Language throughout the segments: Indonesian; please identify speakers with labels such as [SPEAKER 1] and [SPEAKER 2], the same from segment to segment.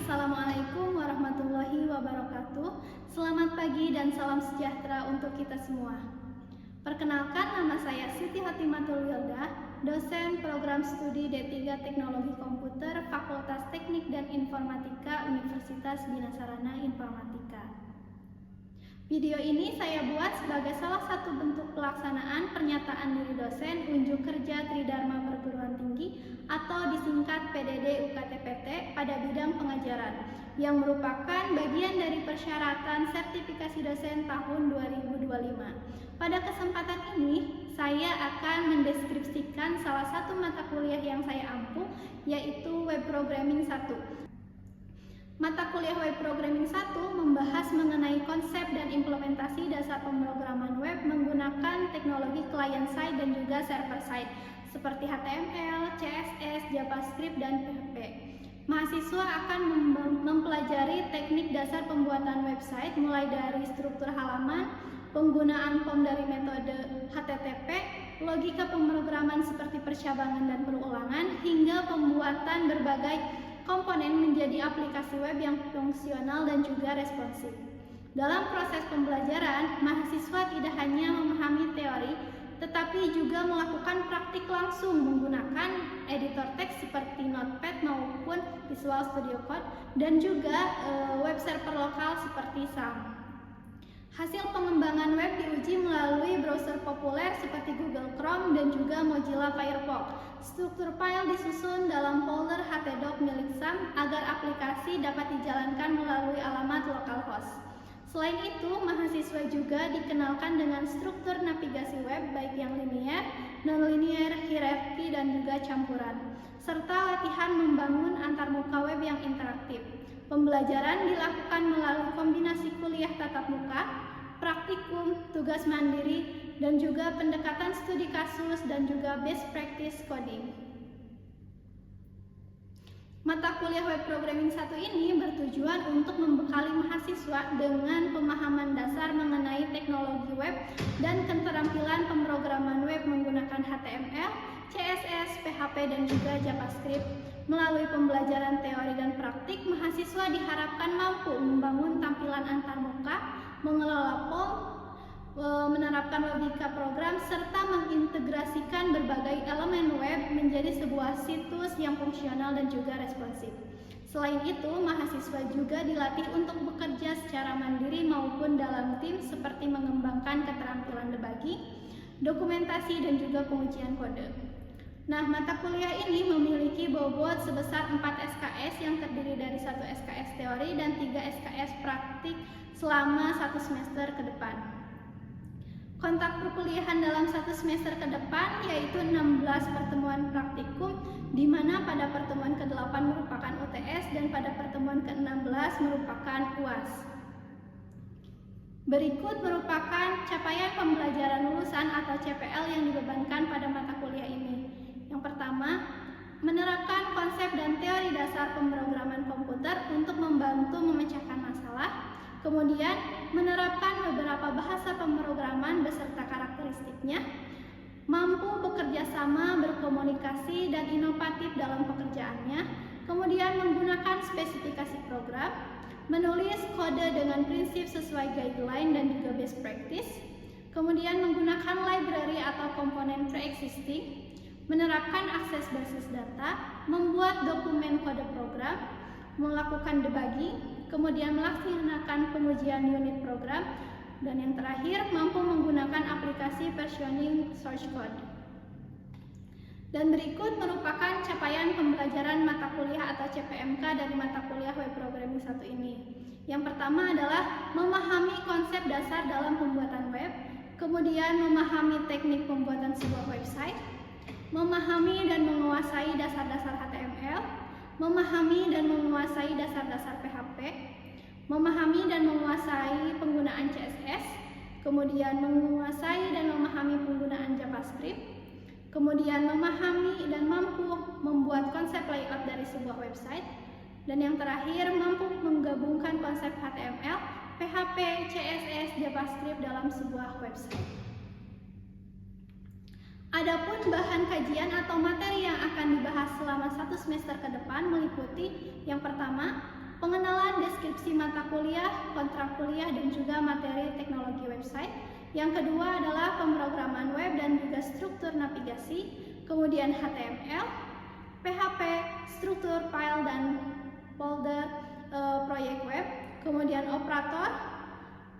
[SPEAKER 1] Assalamualaikum warahmatullahi wabarakatuh. Selamat pagi dan salam sejahtera untuk kita semua. Perkenalkan, nama saya Siti Hatimatul Wilda, dosen program studi D3 Teknologi Komputer Fakultas Teknik dan Informatika Universitas Bina Sarana Informatika. Video ini saya buat sebagai salah satu bentuk pelaksanaan pernyataan diri dosen unjuk kerja Tridharma Perguruan Tinggi atau disingkat PDD UKT-PT pada bidang pengajaran yang merupakan bagian dari persyaratan sertifikasi dosen tahun 2025. Pada kesempatan ini, saya akan mendeskripsikan salah satu mata kuliah yang saya ampu, yaitu Web Programming 1. Mata kuliah Web Programming 1 membahas mengenai konsep dan implementasi dasar pemrograman web menggunakan teknologi client side dan juga server side seperti HTML, CSS, JavaScript, dan PHP. Mahasiswa akan mempelajari teknik dasar pembuatan website mulai dari struktur halaman, penggunaan form dari metode HTTP, logika pemrograman seperti percabangan dan perulangan, hingga pembuatan berbagai komponen menjadi aplikasi web yang fungsional dan juga responsif. Dalam proses pembelajaran, mahasiswa tidak hanya memahami teori, tetapi juga melakukan praktik langsung menggunakan editor teks seperti Notepad maupun Visual Studio Code dan juga web server lokal seperti SAM. Hasil pengembangan web diuji melalui browser populer seperti Google Chrome dan juga Mozilla Firefox. Struktur file disusun dalam folder htdoc milik SAM agar aplikasi dapat dijalankan melalui alamat localhost. Selain itu, mahasiswa juga dikenalkan dengan struktur navigasi web baik yang linear, non-linear, hierarki, dan juga campuran, serta latihan membangun antarmuka web yang interaktif. Pembelajaran dilakukan melalui kombinasi kuliah tatap muka, praktikum, tugas mandiri, dan juga pendekatan studi kasus dan juga best practice coding. Mata kuliah Web Programming 1 ini bertujuan untuk membekali mahasiswa dengan pemahaman dasar mengenai teknologi web dan keterampilan pemrograman web menggunakan HTML, CSS, PHP, dan juga JavaScript. Melalui pembelajaran teori dan praktik, mahasiswa diharapkan mampu membangun tampilan antarmuka, mengelola form, menerapkan logika program, serta mengintegrasikan berbagai elemen web menjadi sebuah situs yang fungsional dan juga responsif. Selain itu, mahasiswa juga dilatih untuk bekerja secara mandiri maupun dalam tim seperti mengembangkan keterampilan debugging, dokumentasi, dan juga pengujian kode. Nah, mata kuliah ini memiliki bobot sebesar 4 SKS yang terdiri dari 1 SKS teori dan 3 SKS praktik selama 1 semester ke depan. Kontak perkuliahan dalam 1 semester ke depan yaitu 16 pertemuan praktikum, di mana pada pertemuan ke-8 merupakan UTS dan pada pertemuan ke-16 merupakan UAS. Berikut merupakan capaian pembelajaran lulusan atau CPL yang dibebankan pada mata kuliah ini. Yang pertama, menerapkan konsep dan teori dasar pemrograman komputer untuk membantu memecahkan masalah. Kemudian, menerapkan beberapa bahasa pemrograman beserta karakteristiknya. Mampu bekerja sama, berkomunikasi, dan inovatif dalam pekerjaannya. Kemudian, menggunakan spesifikasi program. Menulis kode dengan prinsip sesuai guideline dan juga best practice. Kemudian, menggunakan library atau komponen pre-existing. Menerapkan akses basis data, membuat dokumen kode program, melakukan debugging, kemudian melaksanakan pengujian unit program, dan yang terakhir mampu menggunakan aplikasi versioning source code. Dan berikut merupakan capaian pembelajaran mata kuliah atau CPMK dari mata kuliah Web Programming 1 ini. Yang pertama adalah memahami konsep dasar dalam pembuatan web, kemudian memahami teknik pembuatan sebuah website, memahami dan menguasai dasar-dasar HTML, memahami dan menguasai dasar-dasar PHP, memahami dan menguasai penggunaan CSS, kemudian menguasai dan memahami penggunaan JavaScript, kemudian memahami dan mampu membuat konsep layout dari sebuah website, dan yang terakhir mampu menggabungkan konsep HTML, PHP, CSS, JavaScript dalam sebuah website. Adapun bahan kajian atau materi yang akan dibahas selama 1 semester ke depan meliputi yang pertama, pengenalan deskripsi mata kuliah, kontrak kuliah, dan juga materi teknologi website. Yang kedua adalah pemrograman web dan juga struktur navigasi, kemudian HTML, PHP, struktur file dan folder proyek web, kemudian operator,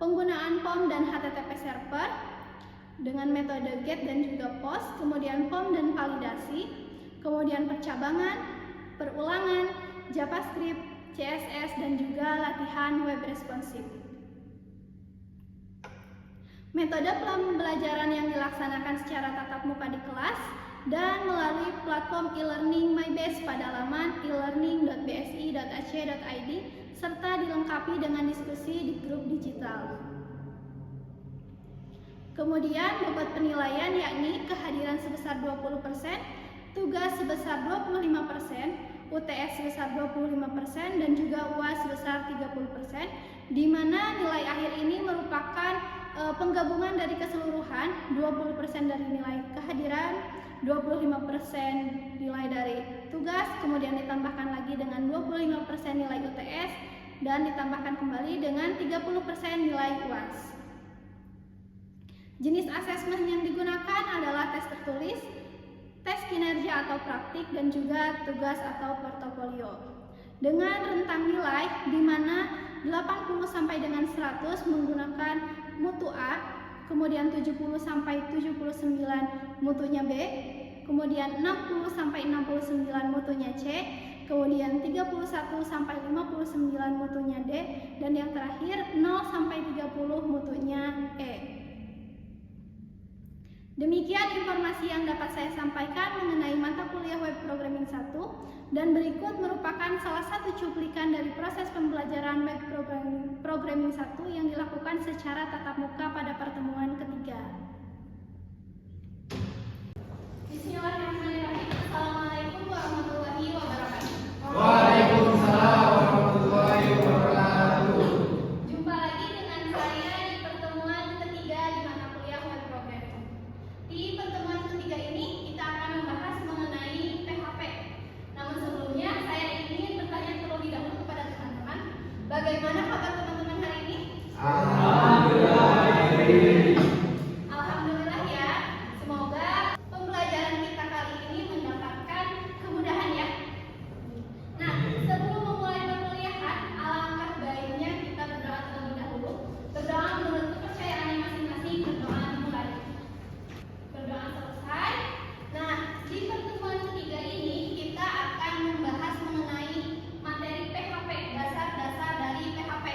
[SPEAKER 1] penggunaan POM dan HTTP server dengan metode GET dan juga POST, kemudian POM dan validasi, kemudian percabangan, perulangan, JavaScript, CSS, dan juga latihan web responsif. Metode pembelajaran yang dilaksanakan secara tatap muka di kelas dan melalui platform e-learning MyBase pada laman elearning.bsi.ac.id serta dilengkapi dengan diskusi di grup digital. Kemudian bobot penilaian yakni kehadiran sebesar 20%, tugas sebesar 25%, UTS sebesar 25%, dan juga UAS sebesar 30%, di mana nilai akhir ini merupakan penggabungan dari keseluruhan 20% dari nilai kehadiran, 25% nilai dari tugas, kemudian ditambahkan lagi dengan 25% nilai UTS, dan ditambahkan kembali dengan 30% nilai UAS. Jenis asesmen yang digunakan adalah tes tertulis, tes kinerja atau praktik, dan juga tugas atau portofolio. Dengan rentang nilai di mana 80 sampai dengan 100 menggunakan mutu A, kemudian 70 sampai 79 mutunya B, kemudian 60 sampai 69 mutunya C, kemudian 31 sampai 59 mutunya D, dan yang terakhir 0 sampai 30 mutunya E. Demikian informasi yang dapat saya sampaikan mengenai mata kuliah Web Programming 1, dan berikut merupakan salah satu cuplikan dari proses pembelajaran Web Programming 1 yang dilakukan secara tatap muka pada pertemuan ketiga. Bismillahirrahmanirrahim. Assalamualaikum warahmatullahi wabarakatuh.
[SPEAKER 2] Waalaikumsalam warahmatullahi wabarakatuh.
[SPEAKER 1] Jumpa lagi dengan saya di pertemuan ketiga di mata kuliah Web Programming. Di pertemuan ketiga ini kita akan membahas mengenai PHP. Namun sebelumnya saya ingin bertanya terlebih dahulu kepada teman-teman, bagaimana kabar teman-teman hari ini?
[SPEAKER 2] Alhamdulillah.
[SPEAKER 1] Alhamdulillah ya. Semoga pembelajaran kita kali ini mendapatkan kemudahan ya. Nah, sebelum memulai perkuliahan, alangkah baiknya kita berdoa terlebih dahulu. Berdoa menurut kepercayaannya masing-masing, berdoa dimulai. Berdoa selesai. Nah, di pertemuan ketiga ini kita akan membahas mengenai materi PHP, dasar-dasar dari PHP.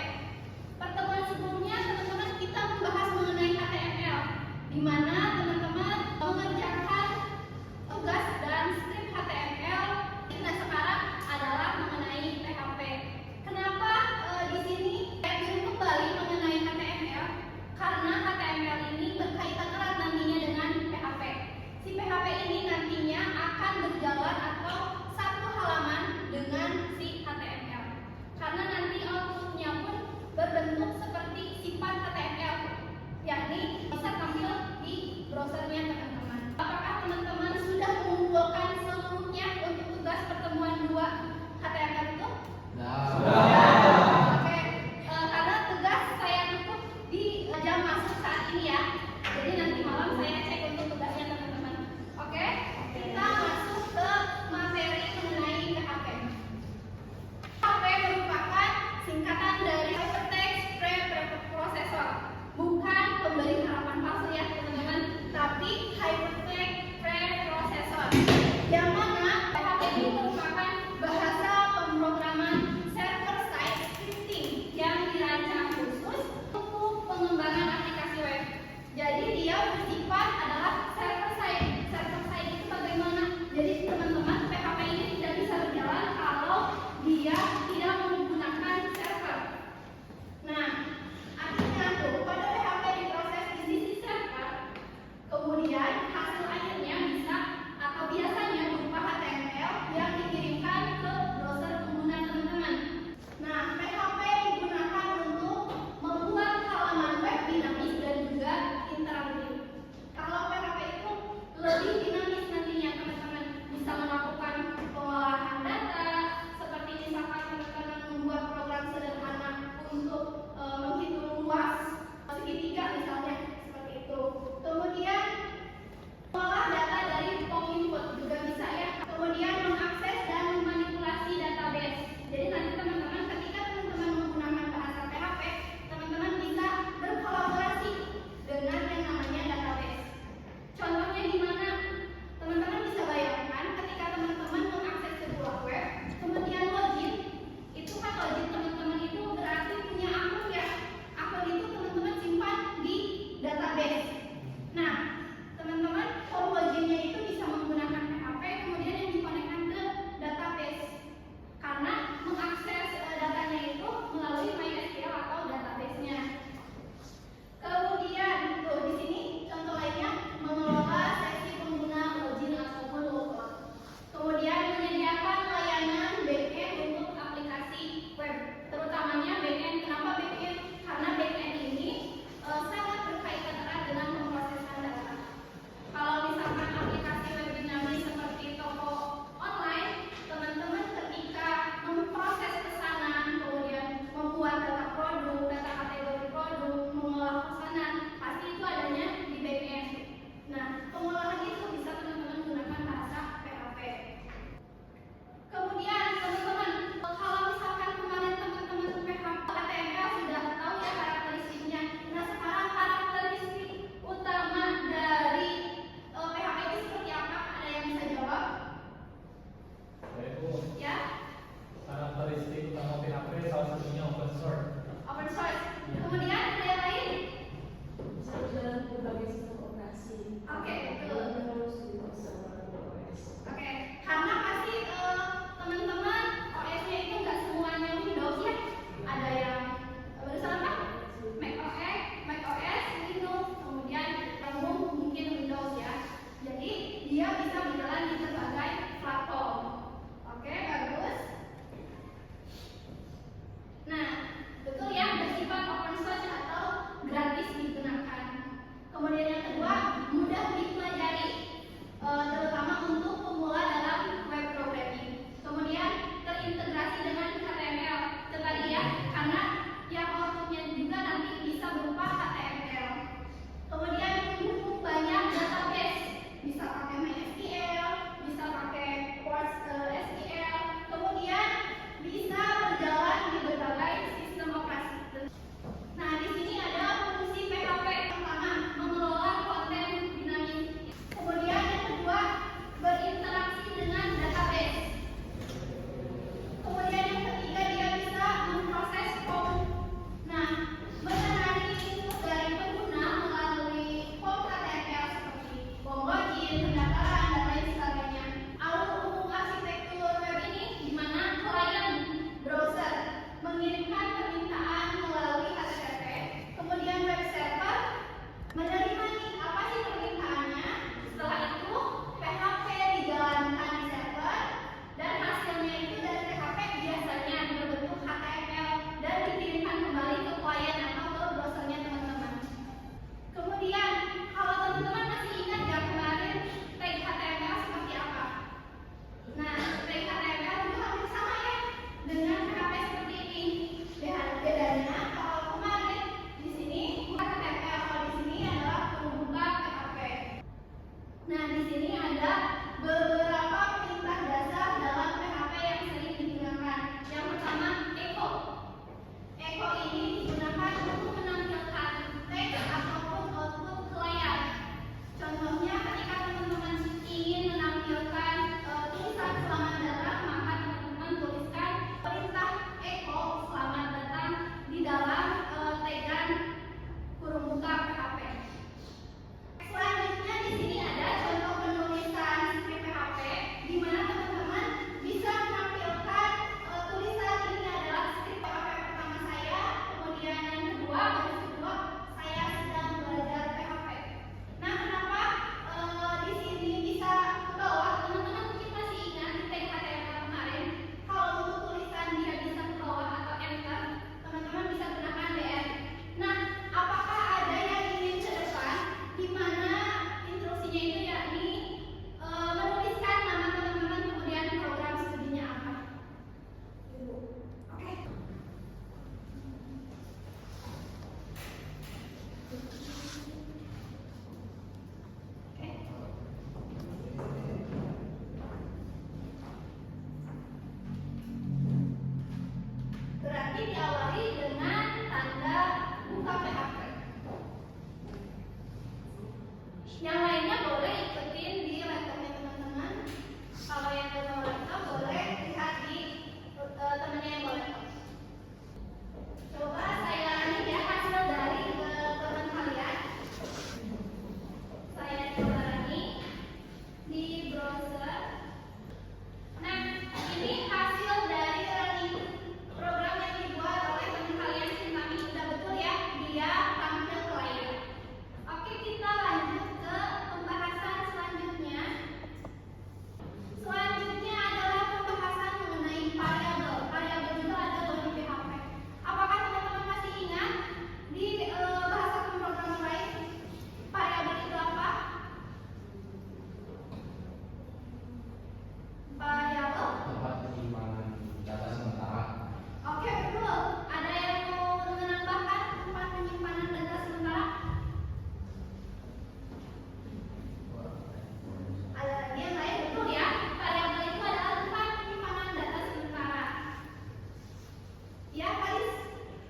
[SPEAKER 1] Ya, Faris?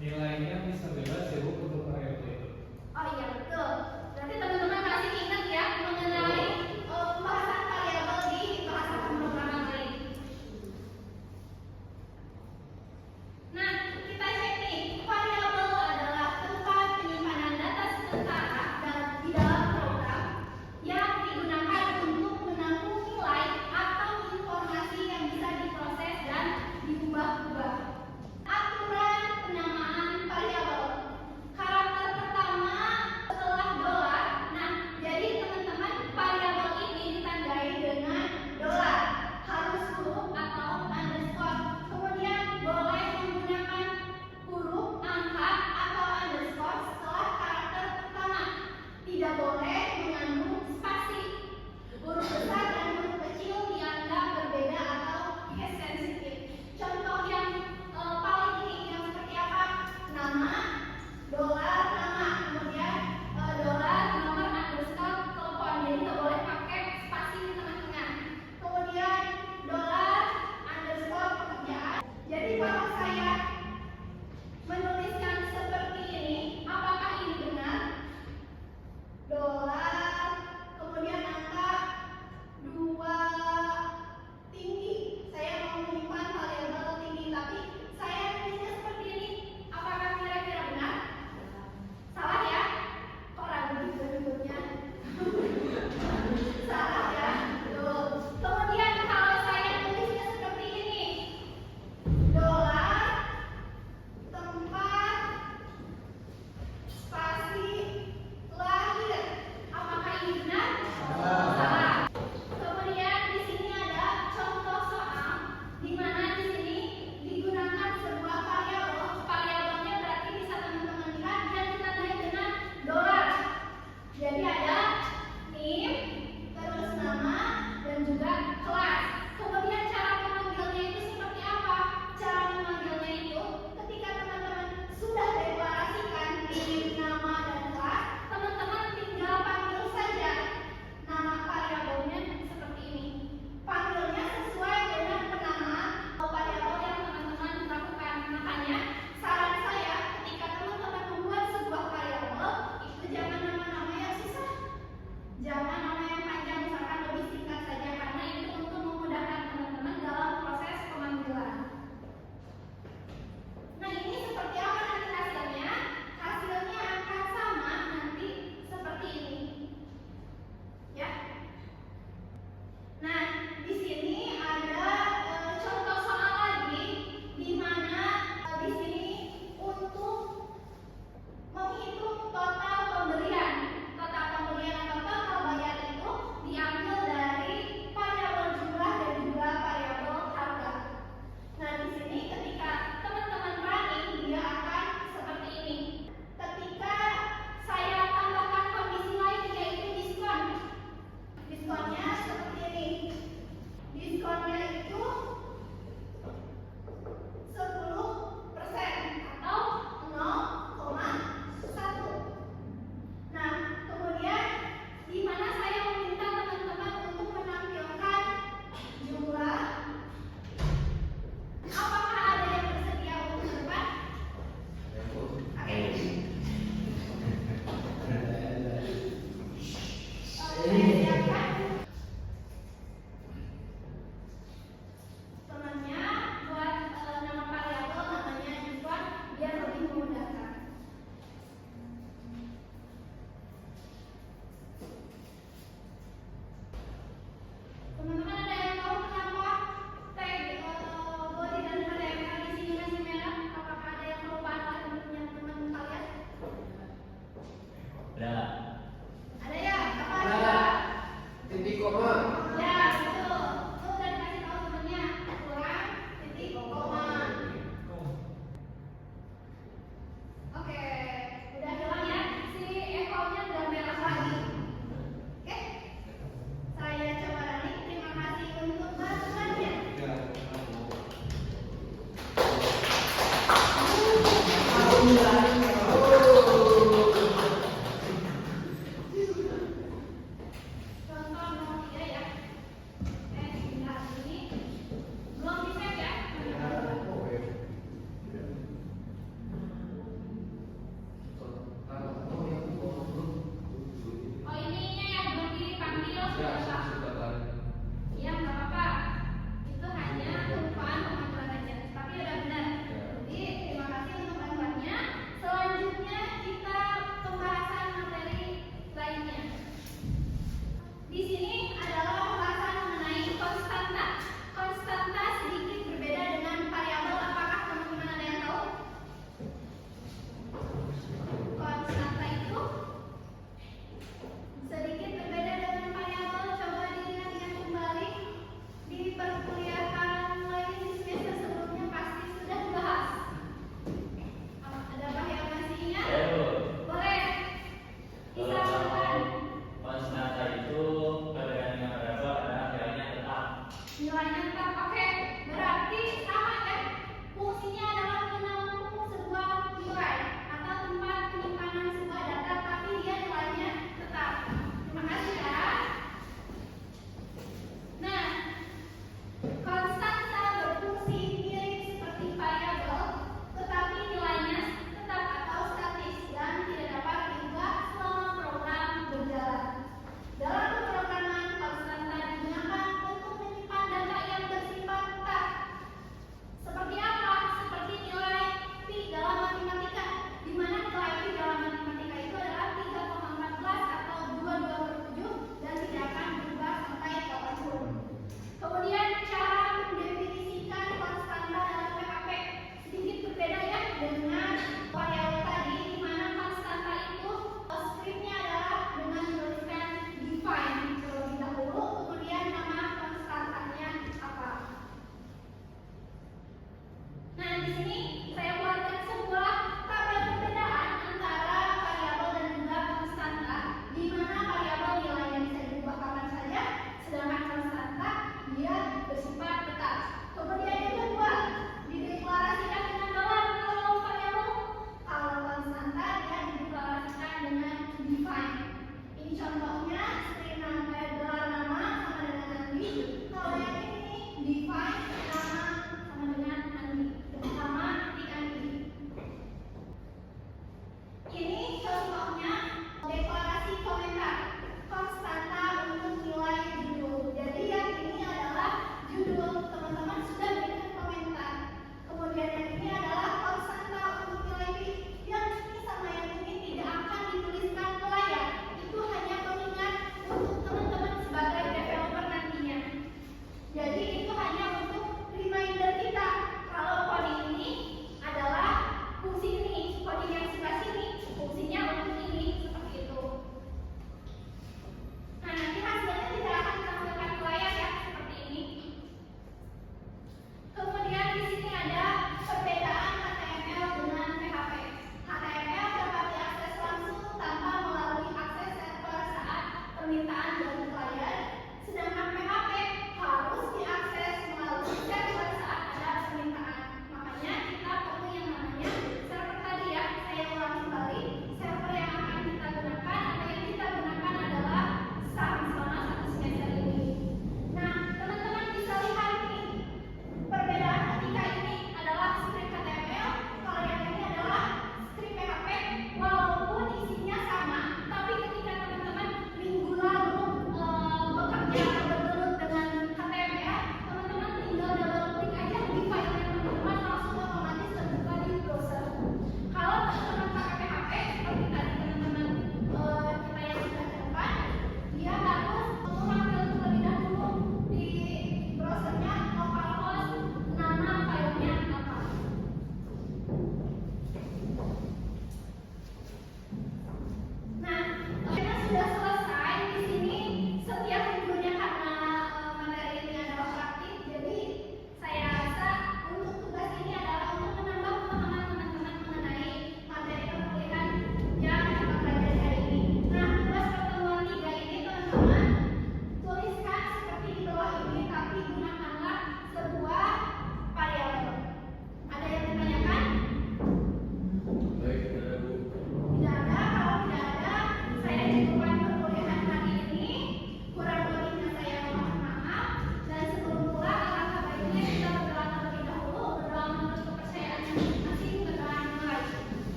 [SPEAKER 2] Nilainya bisa bebas ya Bu untuk variabel.
[SPEAKER 1] Oh iya, betul. Berarti teman-teman masih ingat ya mengenai pembahasan variabel di bahasa pemrograman lain. Nah, kita cek nih, variabel adalah tempat penyimpanan data sementara di dalam program yang digunakan untuk menampung nilai atau informasi yang bisa diproses dan diubah-ubah. Aturan penamaan variabel. Karakter pertama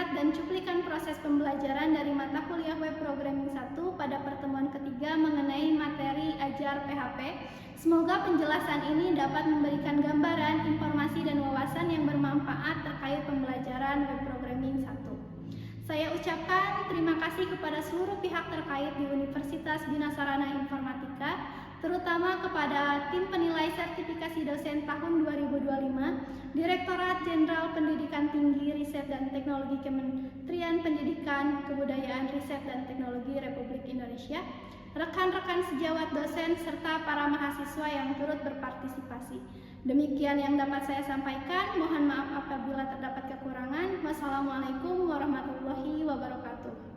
[SPEAKER 1] singkat dan cuplikan proses pembelajaran dari mata kuliah Web Programming 1 pada pertemuan ketiga mengenai materi Ajar PHP. Semoga penjelasan ini dapat memberikan gambaran, informasi, dan wawasan yang bermanfaat terkait pembelajaran Web Programming 1. Saya ucapkan terima kasih kepada seluruh pihak terkait di Universitas Bina Sarana Informatika, terutama kepada tim penilai sertifikasi dosen tahun 2025, Direktorat Jenderal Pendidikan Tinggi, Riset dan Teknologi Kementerian Pendidikan, Kebudayaan, Riset dan Teknologi Republik Indonesia, rekan-rekan sejawat dosen, serta para mahasiswa yang turut berpartisipasi. Demikian yang dapat saya sampaikan. Mohon maaf apabila terdapat kekurangan. Wassalamualaikum warahmatullahi wabarakatuh.